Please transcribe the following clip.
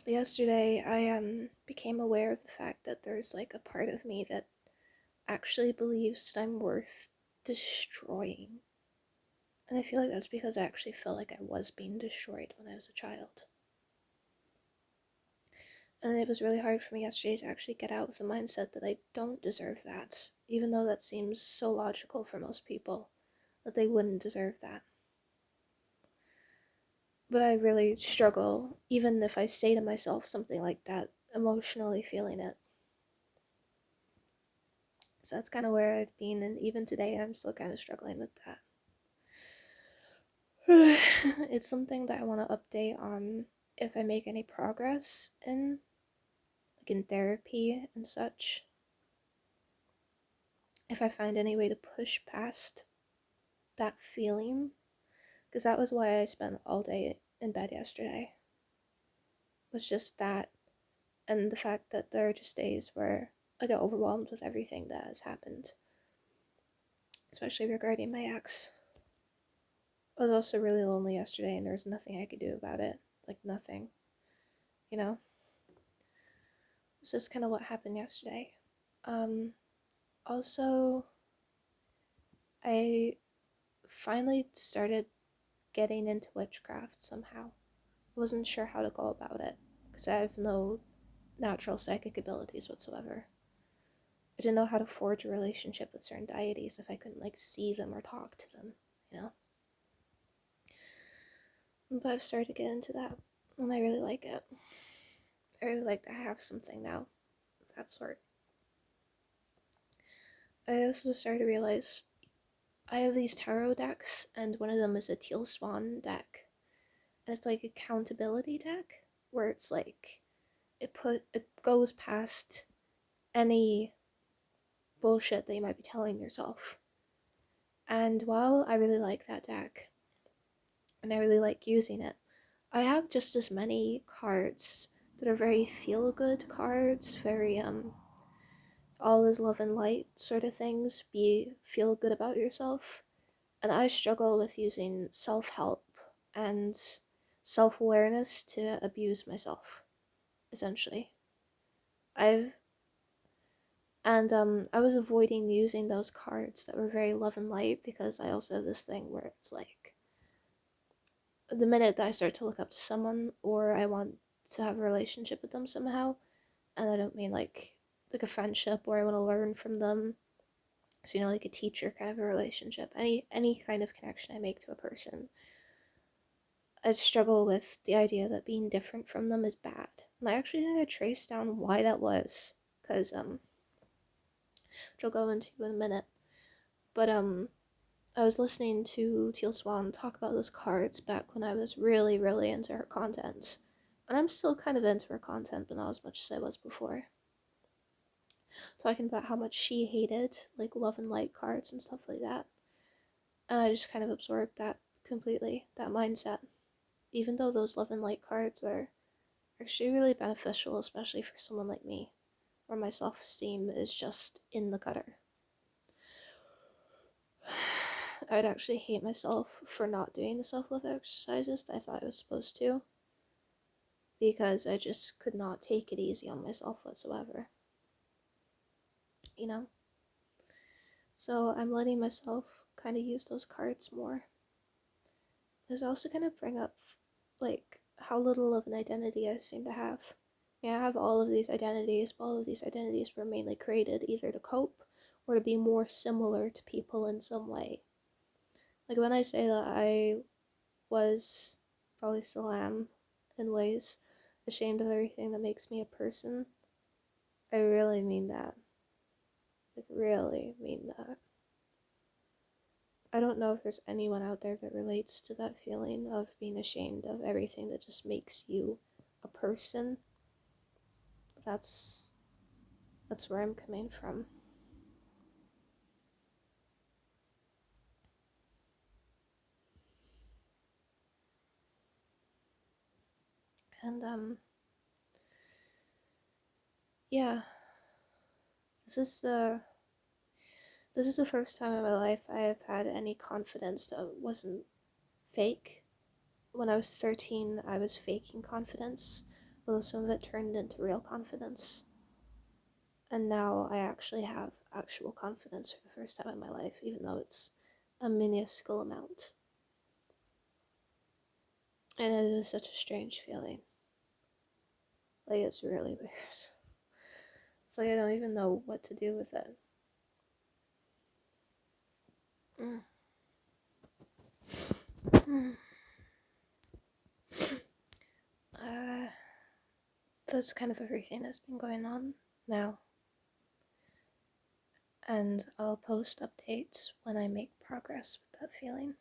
Yesterday I became aware of the fact that there's like a part of me that actually believes that I'm worth destroying. And I feel like that's because I actually felt like I was being destroyed when I was a child. And it was really hard for me yesterday to actually get out with the mindset that I don't deserve that, even though that seems so logical for most people, that they wouldn't deserve that. But I really struggle, even if I say to myself something like that, emotionally feeling it. So that's kind of where I've been, and even today I'm still kind of struggling with that. It's something that I want to update on if I make any progress in, like in therapy and such. If I find any way to push past that feeling, because that was why I spent all day in bed yesterday. Was just that, and the fact that there are just days where I get overwhelmed with everything that has happened, especially regarding my ex. I was also really lonely yesterday, and there was nothing I could do about it. Like, nothing, you know? So that's kind of what happened yesterday. Um, Also, I finally started getting into witchcraft somehow. I wasn't sure how to go about it, because I have no natural psychic abilities whatsoever. I didn't know how to forge a relationship with certain deities if I couldn't, like, see them or talk to them, you know? But I've started to get into that, and I really like it. I really like that I have something now of that sort. I also started to realize I have these tarot decks, and one of them is a Teal Swan deck. And it's like accountability deck, where it's like it goes past any bullshit that you might be telling yourself. And while I really like that deck, and I really like using it, I have just as many cards that are very feel good cards, very all is love and light sort of things, be feel good about yourself. And I struggle with using self help and self awareness to abuse myself, essentially. I've I was avoiding using those cards that were very love and light because I also have this thing where it's like the minute that I start to look up to someone or I want to have a relationship with them somehow, and I don't mean like a friendship where I want to learn from them. So like a teacher kind of a relationship. Any kind of connection I make to a person, I struggle with the idea that being different from them is bad. And I actually had to trace down why that was, because which I'll go into in a minute. But I was listening to Teal Swan talk about those cards back when I was really, really into her content. And I'm still kind of into her content, but not as much as I was before. Talking about how much she hated, like, love and light cards and stuff like that. And I just kind of absorbed that completely, that mindset. Even though those love and light cards are actually really beneficial, especially for someone like me, where my self esteem is just in the gutter. I would actually hate myself for not doing the self love exercises that I thought I was supposed to, because I just could not take it easy on myself whatsoever. You know? So I'm letting myself kind of use those cards more. There's also kind of bring up, like, how little of an identity I seem to have. Yeah, I have all of these identities, but all of these identities were mainly created either to cope or to be more similar to people in some way. Like, when I say that I was, probably still am, in ways, ashamed of everything that makes me a person, I really mean that. Like, really mean that. I don't know if there's anyone out there that relates to that feeling of being ashamed of everything that just makes you a person. That's where I'm coming from. And yeah, this is the first time in my life I have had any confidence that wasn't fake. When I was 13, I was faking confidence. But some of it turned into real confidence. And now I actually have actual confidence for the first time in my life, even though it's a minuscule amount. And it is such a strange feeling. Like, it's really weird. It's like I don't even know what to do with it. That's kind of everything that's been going on now. And I'll post updates when I make progress with that feeling.